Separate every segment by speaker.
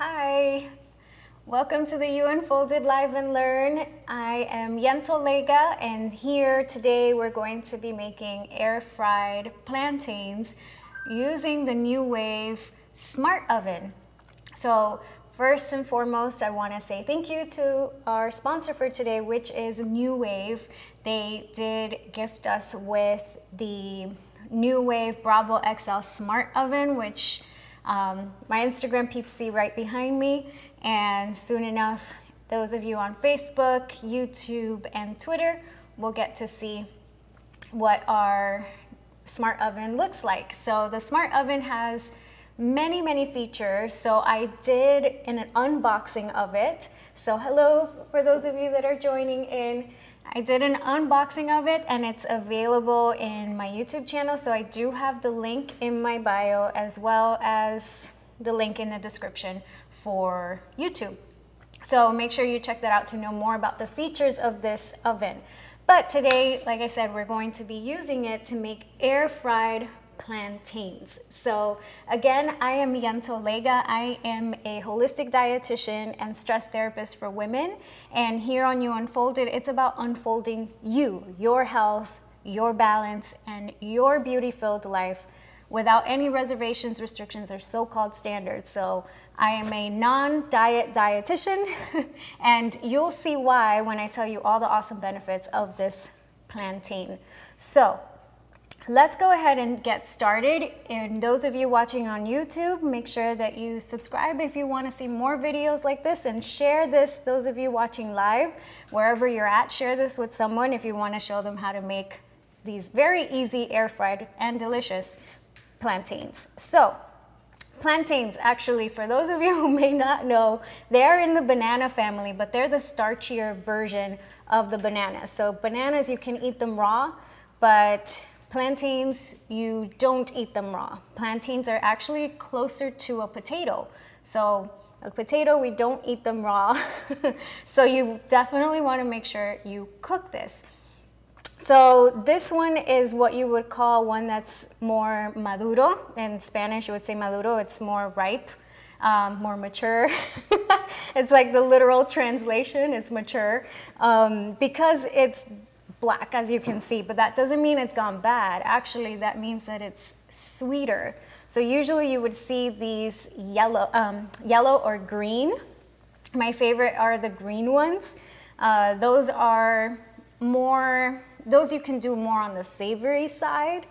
Speaker 1: Hi, welcome to the You Unfolded Live and Learn. I am Yentl Lega, and here today we're going to be making air-fried plantains using the Nuwave Smart Oven. So first and foremost, I want to say thank you to our sponsor for today, which is Nuwave. They did gift us with the Nuwave Bravo XL Smart Oven, which my Instagram peeps see right behind me, and soon enough those of you on Facebook, YouTube, and Twitter will get to see what our smart oven looks like. So the smart oven has many features. So I did an unboxing of it. So hello for those of you that are joining in. I did an unboxing of it and it's available in my YouTube channel. So I do have the link in my bio as well as the link in the description for YouTube. So make sure you check that out to know more about the features of this oven. But today, like I said, we're going to be using it to make air-fried plantains. So again, I am Yentl Lega. I am a holistic dietitian and stress therapist for women. And here on You Unfolded, it's about unfolding you, your health, your balance, and your beauty-filled life without any reservations, restrictions, or so-called standards. So I am a non-diet dietitian, and you'll see why when I tell you all the awesome benefits of this plantain. So let's go ahead and get started. And those of you watching on YouTube, make sure that you subscribe if you want to see more videos like this, and share this. Those of you watching live, wherever you're at, share this with someone if you want to show them how to make these very easy air-fried and delicious plantains. So plantains, actually, for those of you who may not know, they're in the banana family, but they're the starchier version of the bananas. So bananas, you can eat them raw, but plantains, you don't eat them raw. Plantains are actually closer to a potato. So a potato, we don't eat them raw. So you definitely want to make sure you cook this. So this one is what you would call one that's more maduro. In Spanish, you would say maduro. It's more ripe, more mature. It's like the literal translation, it's mature, because it's black, as you can see, but that doesn't mean it's gone bad. Actually, that means that it's sweeter. So usually you would see these yellow or green. My favorite are the green ones. Those you can do more on the savory side.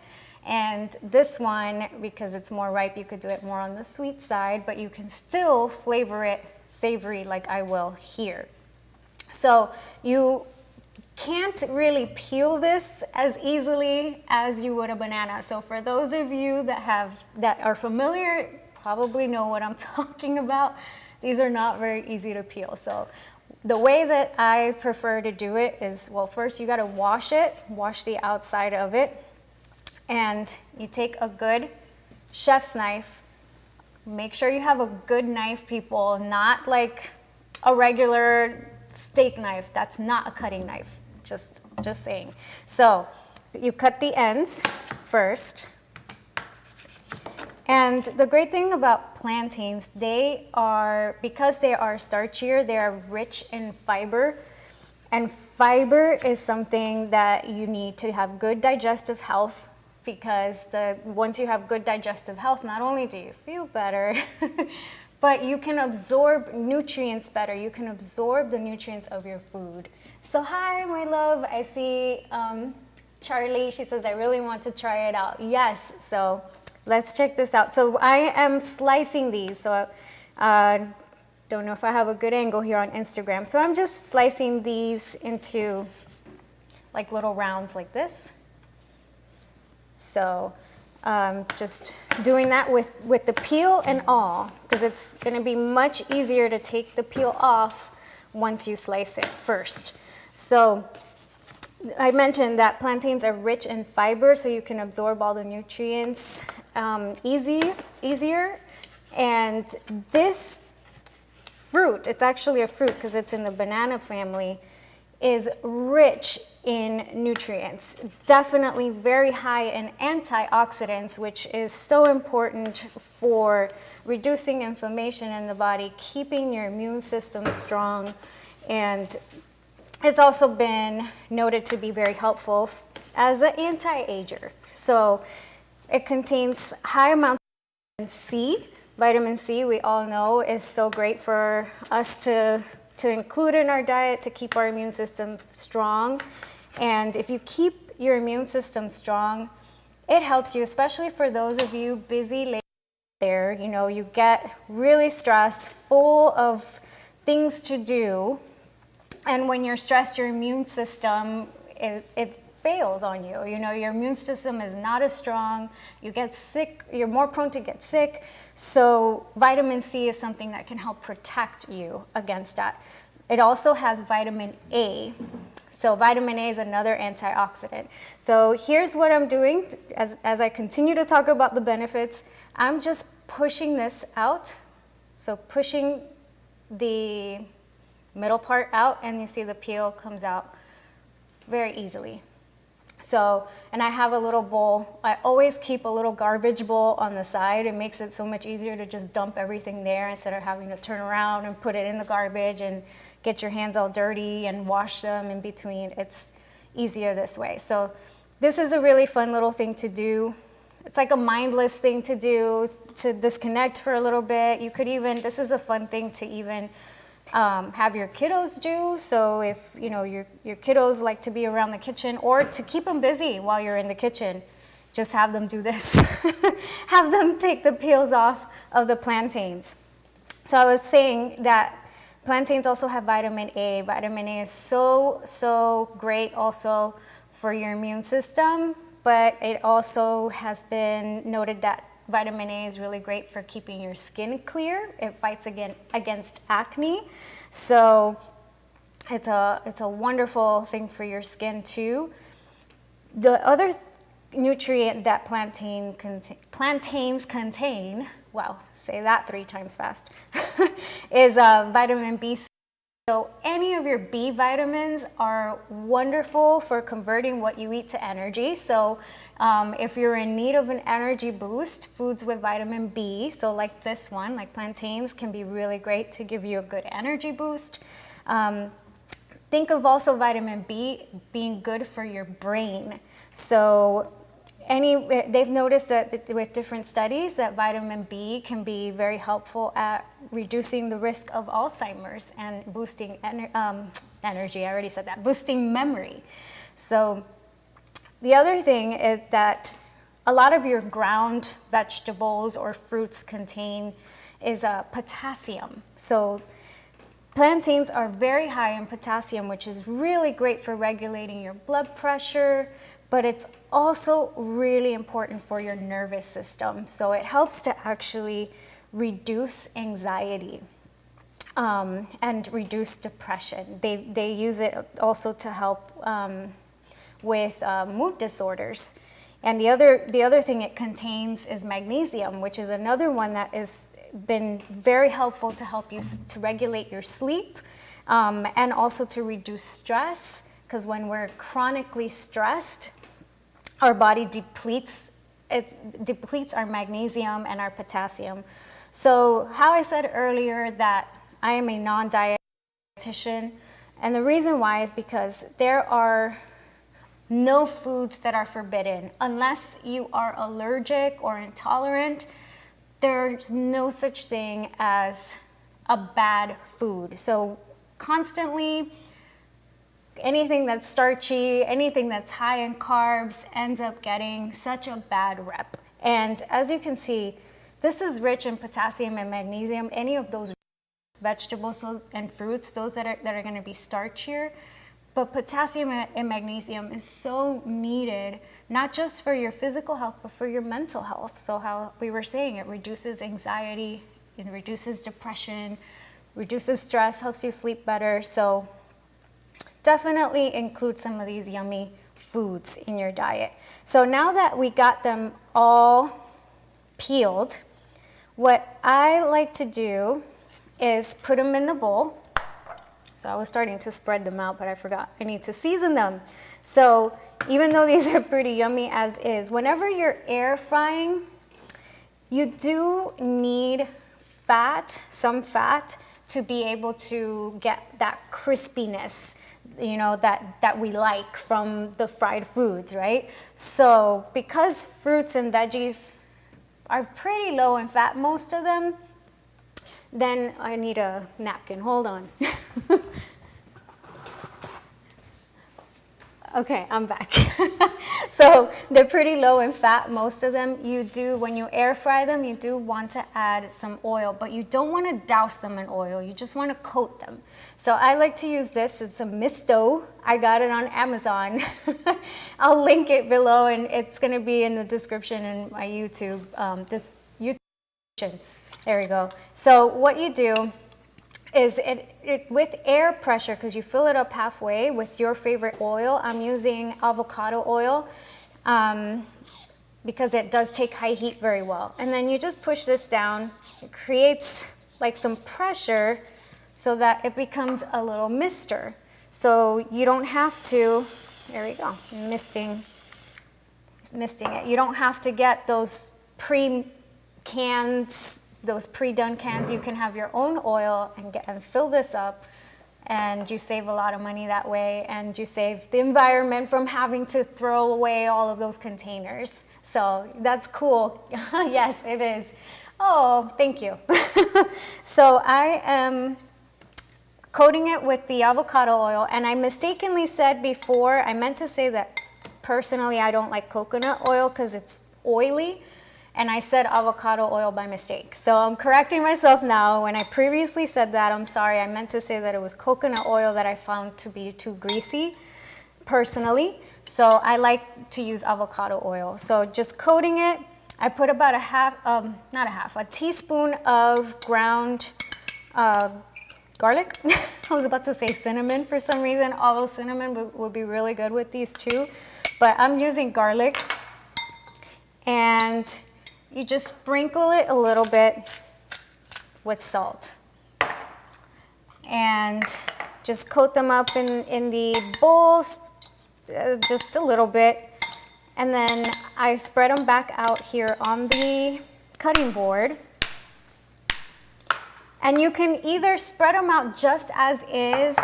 Speaker 1: And this one, because it's more ripe, you could do it more on the sweet side, but you can still flavor it savory like I will here. So you can't really peel this as easily as you would a banana. So for those of you that are familiar, probably know what I'm talking about. These are not very easy to peel. So the way that I prefer to do it is, well, first you got to wash the outside of it, and you take a good chef's knife. Make sure you have a good knife, people, not like a regular steak knife. That's not a cutting knife. Just saying. So you cut the ends first. And the great thing about plantains, because they are starchier, they are rich in fiber. And fiber is something that you need to have good digestive health, because once you have good digestive health, not only do you feel better, but you can absorb nutrients better. You can absorb the nutrients of your food. So hi, my love. I see Charlie. She says, I really want to try it out. Yes, so let's check this out. So I am slicing these. So don't know if I have a good angle here on Instagram. So I'm just slicing these into like little rounds like this. So just doing that with the peel and all, because it's going to be much easier to take the peel off once you slice it first. So I mentioned that plantains are rich in fiber, so you can absorb all the nutrients easier. And this fruit, it's actually a fruit because it's in the banana family, is rich in nutrients. Definitely very high in antioxidants, which is so important for reducing inflammation in the body, keeping your immune system strong, and it's also been noted to be very helpful as an anti-ager. So it contains high amounts of vitamin C. Vitamin C, we all know, is so great for us to include in our diet to keep our immune system strong. And if you keep your immune system strong, it helps you, especially for those of you busy ladies there. You know, you get really stressed, full of things to do. And when you're stressed, your immune system, it fails on you. You know, your immune system is not as strong. You get sick, you're more prone to get sick. So vitamin C is something that can help protect you against that. It also has vitamin A. So vitamin A is another antioxidant. So here's what I'm doing as I continue to talk about the benefits. I'm just pushing this out. So pushing the middle part out, and you see the peel comes out very easily. So, and I have a little bowl. I always keep a little garbage bowl on the side. It makes it so much easier to just dump everything there instead of having to turn around and put it in the garbage and get your hands all dirty and wash them in between. It's easier this way. So this is a really fun little thing to do. It's like a mindless thing to do, to disconnect for a little bit. You could even, this is a fun thing to even have your kiddos do. So if you know your kiddos like to be around the kitchen, or to keep them busy while you're in the kitchen, just have them do this. Have them take the peels off of the plantains. So I was saying that plantains also have vitamin A. Vitamin A is so great also for your immune system, but it also has been noted that vitamin A is really great for keeping your skin clear. It fights against acne. So it's a wonderful thing for your skin too. The other nutrient that plantains contain, wow, say that 3 times fast, is vitamin B6. So any of your B vitamins are wonderful for converting what you eat to energy. So if you're in need of an energy boost, foods with vitamin B, so like this one, like plantains, can be really great to give you a good energy boost. Think of also vitamin B being good for your brain. So they've noticed that with different studies that vitamin B can be very helpful at reducing the risk of Alzheimer's and boosting energy. I already said that, boosting memory. So the other thing is that a lot of your ground vegetables or fruits contain potassium. So plantains are very high in potassium, which is really great for regulating your blood pressure, but it's also really important for your nervous system. So it helps to actually reduce anxiety and reduce depression. They use it also to help with mood disorders. And the other thing it contains is magnesium, which is another one that has been very helpful to help you to regulate your sleep and also to reduce stress, because when we're chronically stressed, our body depletes our magnesium and our potassium. So how I said earlier that I am a non-dietitian, and the reason why is because there are no foods that are forbidden. Unless you are allergic or intolerant, there's no such thing as a bad food. So constantly, anything that's starchy, anything that's high in carbs ends up getting such a bad rep. And as you can see, this is rich in potassium and magnesium. Any of those vegetables and fruits, those that are going to be starchier. But potassium and magnesium is so needed, not just for your physical health, but for your mental health. So how we were saying, it reduces anxiety, it reduces depression, reduces stress, helps you sleep better. So definitely include some of these yummy foods in your diet. So now that we got them all peeled, what I like to do is put them in the bowl. So I was starting to spread them out, but I forgot. I need to season them. So even though these are pretty yummy as is, whenever you're air frying, you do need fat, some fat, to be able to get that crispiness, you know, that we like from the fried foods, right? So because fruits and veggies are pretty low in fat, most of them, then I need a napkin. Hold on. Okay, I'm back. So they're pretty low in fat, most of them. You do, when you air fry them, you do want to add some oil, but you don't want to douse them in oil. You just want to coat them. So I like to use this. It's a misto. I got it on Amazon. I'll link it below, and it's going to be in the description in my YouTube. YouTube. There we go. So what you do is it with air pressure, because you fill it up halfway with your favorite oil. I'm using avocado oil because it does take high heat very well. And then you just push this down. It creates like some pressure so that it becomes a little mister. So you don't have to, there we go, misting it. You don't have to get those pre-cans, those pre-done cans. You can have your own oil and fill this up, and you save a lot of money that way, and you save the environment from having to throw away all of those containers. So that's cool. Yes, it is. Oh, thank you. So I am coating it with the avocado oil, and I mistakenly said before, I meant to say that personally I don't like coconut oil because it's oily. And I said avocado oil by mistake. So I'm correcting myself now. When I previously said that, I'm sorry. I meant to say that it was coconut oil that I found to be too greasy, personally. So I like to use avocado oil. So just coating it, I put about a teaspoon of ground garlic. I was about to say cinnamon for some reason, although cinnamon would be really good with these too. But I'm using garlic. And you just sprinkle it a little bit with salt. And just coat them up in the bowls, just a little bit. And then I spread them back out here on the cutting board. And you can either spread them out just as is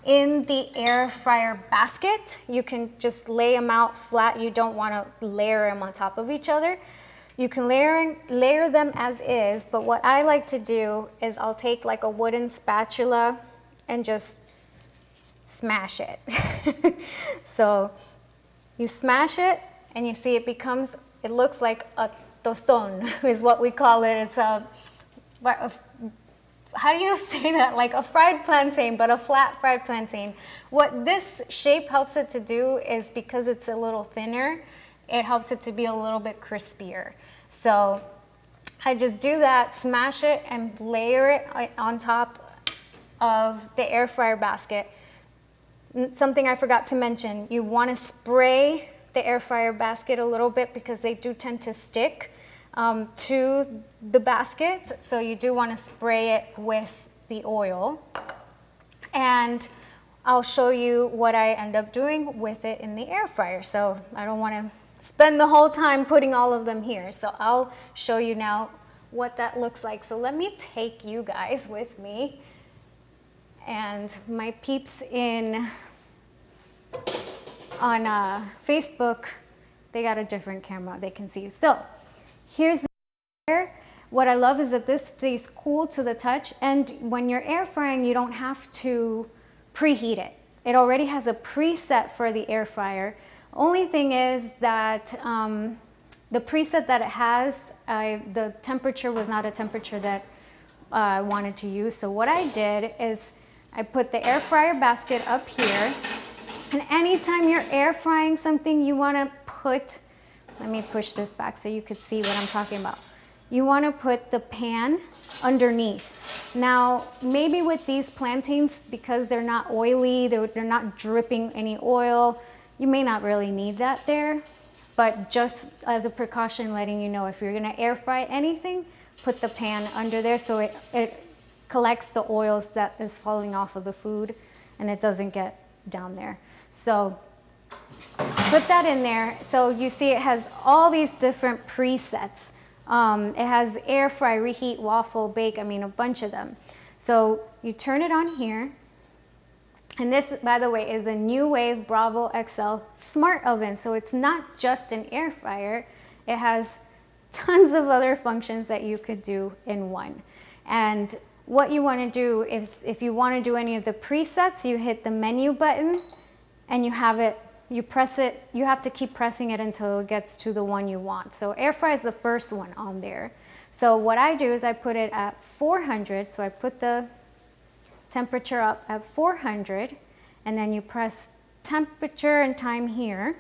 Speaker 1: in the air fryer basket. You can just lay them out flat. You don't want to layer them on top of each other. You can layer them as is, but what I like to do is I'll take like a wooden spatula and just smash it. So you smash it and you see it looks like a tostone is what we call it. It's a how do you say that? Like a fried plantain, but a flat fried plantain. What this shape helps it to do is, because it's a little thinner, it helps it to be a little bit crispier. So I just do that, smash it, and layer it on top of the air fryer basket. Something I forgot to mention, you want to spray the air fryer basket a little bit because they do tend to stick to the basket. So you do want to spray it with the oil. And I'll show you what I end up doing with it in the air fryer. So I don't want to spend the whole time putting all of them here. So I'll show you now what that looks like. So let me take you guys with me. And my peeps on Facebook, they got a different camera they can see. So here's the air. What I love is that this stays cool to the touch, and when you're air frying, you don't have to preheat it. It already has a preset for the air fryer. Only thing is that the preset that it has, the temperature was not a temperature that I wanted to use. So what I did is I put the air fryer basket up here, and anytime you're air frying something, you want to put, let me push this back so you could see what I'm talking about. You want to put the pan underneath. Now, maybe with these plantains, because they're not oily, they're not dripping any oil, you may not really need that there. But just as a precaution, letting you know, if you're going to air fry anything, put the pan under there so it collects the oils that is falling off of the food and it doesn't get down there. So put that in there. So you see it has all these different presets It has air fry, reheat, waffle, bake, I mean a bunch of them. So you turn it on here. And this, by the way, is the Nuwave Bravo XL Smart Oven. So it's not just an air fryer. It has tons of other functions that you could do in one. And what you want to do is, if you want to do any of the presets, you hit the menu button and you have it, you press it, you have to keep pressing it until it gets to the one you want. So air fry is the first one on there. So what I do is I put it at 400. So I put the temperature up at 400, and then you press temperature and time here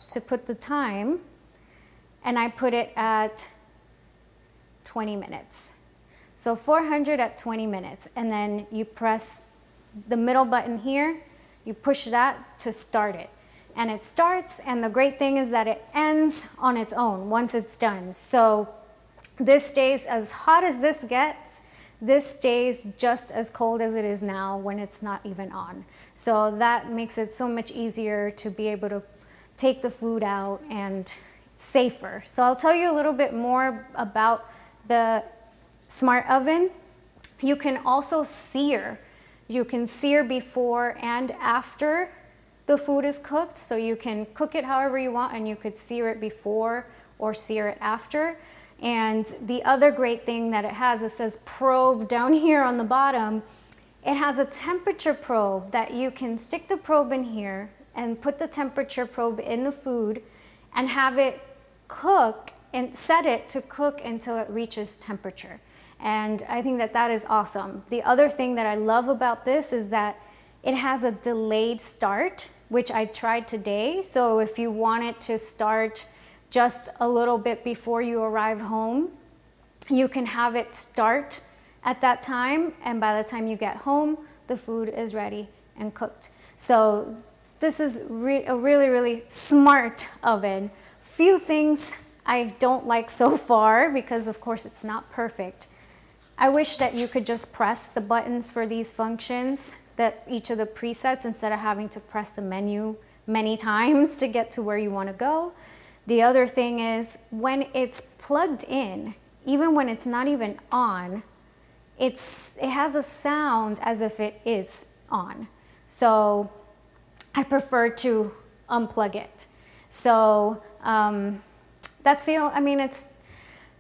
Speaker 1: to put the time, and I put it at 20 minutes. So 400 at 20 minutes, and then you press the middle button here, you push that to start it. And it starts, and the great thing is that it ends on its own once it's done. So this stays as hot as this gets. This stays just as cold as it is now when it's not even on. So that makes it so much easier to be able to take the food out and safer. So I'll tell you a little bit more about the Smart Oven. You can also sear. You can sear before and after the food is cooked. So you can cook it however you want, and you could sear it before or sear it after. And the other great thing that it has, it says probe down here on the bottom. It has a temperature probe that you can stick the probe in here and put the temperature probe in the food and have it cook and set it to cook until it reaches temperature. And I think that that is awesome. The other thing that I love about this is that it has a delayed start, which I tried today. So if you want it to start just a little bit before you arrive home, you can have it start at that time, and by the time you get home, the food is ready and cooked. So this is a really, really smart oven. Few things I don't like so far, because of course it's not perfect. I wish that you could just press the buttons for these functions, that each of the presets, instead of having to press the menu many times to get to where you want to go. The other thing is, when it's plugged in, even when it's not even on, it has a sound as if it is on. So I prefer to unplug it. So that's the only, I mean,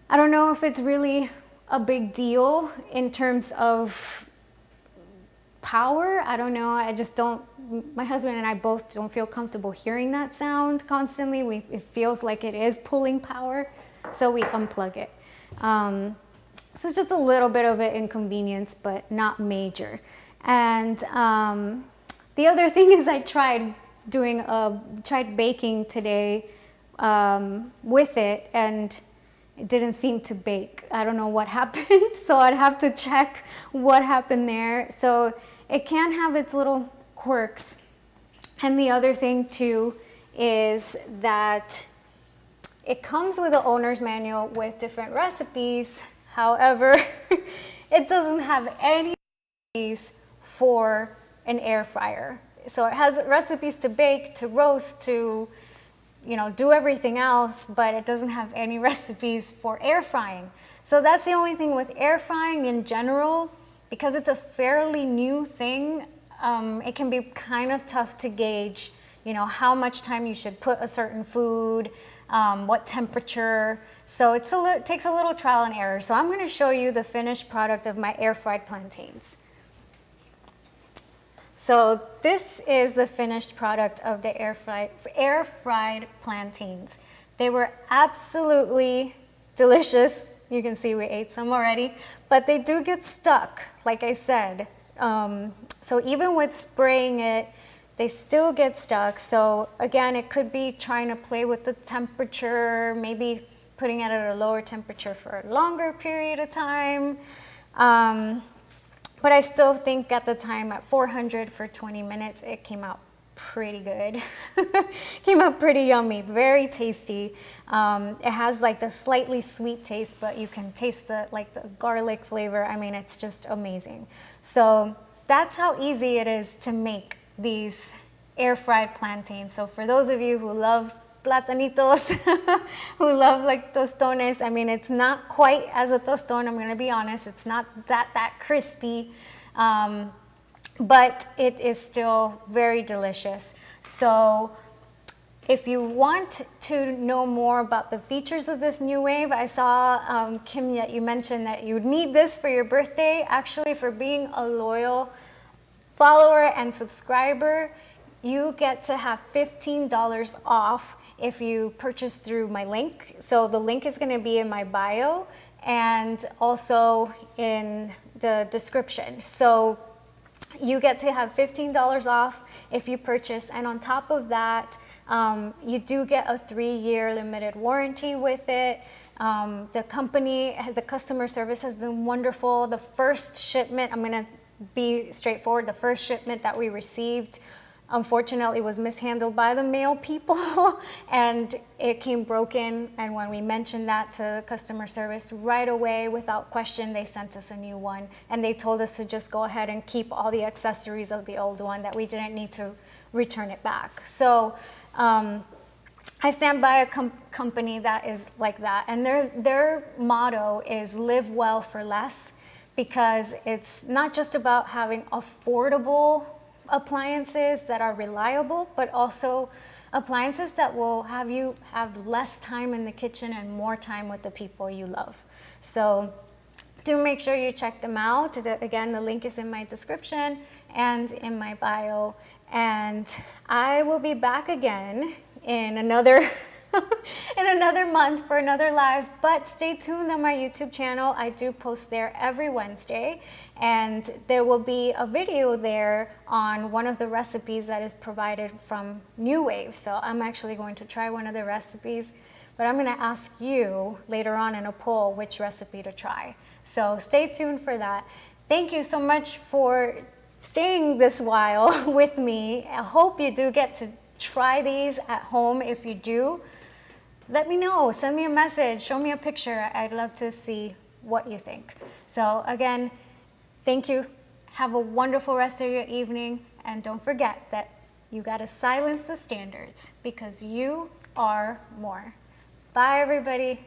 Speaker 1: I don't know if it's really a big deal in terms of power. I don't know. I just don't, my husband and I both don't feel comfortable hearing that sound constantly. It feels like it is pulling power, so we unplug it. So it's just a little bit of an inconvenience, but not major. And the other thing is, I tried baking today with it, and it didn't seem to bake. I don't know what happened, so I'd have to check what happened there. So it can have its little quirks. And the other thing too is that it comes with an owner's manual with different recipes. However, it doesn't have any recipes for an air fryer. So it has recipes to bake, to roast, to do everything else, but it doesn't have any recipes for air frying. So that's the only thing with air frying in general, because it's a fairly new thing. It can be kind of tough to gauge, how much time you should put a certain food, what temperature. So it takes a little trial and error. So I'm going to show you the finished product of my air fried plantains. So this is the finished product of the air fried plantains. They were absolutely delicious. You can see we ate some already, but they do get stuck, like I said. So even with spraying it, they still get stuck. So again, it could be trying to play with the temperature, maybe putting it at a lower temperature for a longer period of time. But I still think at the time at 400 for 20 minutes, it came out pretty good. Came out pretty yummy, very tasty. It has like the slightly sweet taste, but you can taste the garlic flavor. I mean, it's just amazing. So that's how easy it is to make these air fried plantains. So for those of you who love platanitos who love like tostones. I mean, it's not quite as a tostone, I'm gonna be honest. It's not that crispy, but it is still very delicious. So if you want to know more about the features of this Nuwave, I saw, Kim, that you mentioned that you would need this for your birthday. Actually, for being a loyal follower and subscriber, you get to have $15 off if you purchase through my link. So the link is gonna be in my bio and also in the description. So you get to have $15 off if you purchase, and on top of that, you do get a 3-year limited warranty with it. The company, the customer service has been wonderful. The first shipment, I'm gonna be straightforward, the first shipment that we received, unfortunately, was mishandled by the mail people and it came broken. And when we mentioned that to the customer service, right away, without question, they sent us a new one. And they told us to just go ahead and keep all the accessories of the old one, that we didn't need to return it back. So I stand by a company that is like that. And their motto is live well for less, because it's not just about having affordable appliances that are reliable, but also appliances that will have you have less time in the kitchen and more time with the people you love. So do make sure you check them out. Again, the link is in my description and in my bio. And I will be back again in another in another month for another live, but stay tuned on my YouTube channel. I do post there every Wednesday, and there will be a video there on one of the recipes that is provided from Nuwave. So I'm actually going to try one of the recipes, but I'm gonna ask you later on in a poll which recipe to try. So stay tuned for that. Thank you so much for staying this while with me. I hope you do get to try these at home. If you do, let me know, send me a message, show me a picture. I'd love to see what you think. So again, thank you. Have a wonderful rest of your evening. And don't forget that you gotta silence the standards, because you are more. Bye, everybody.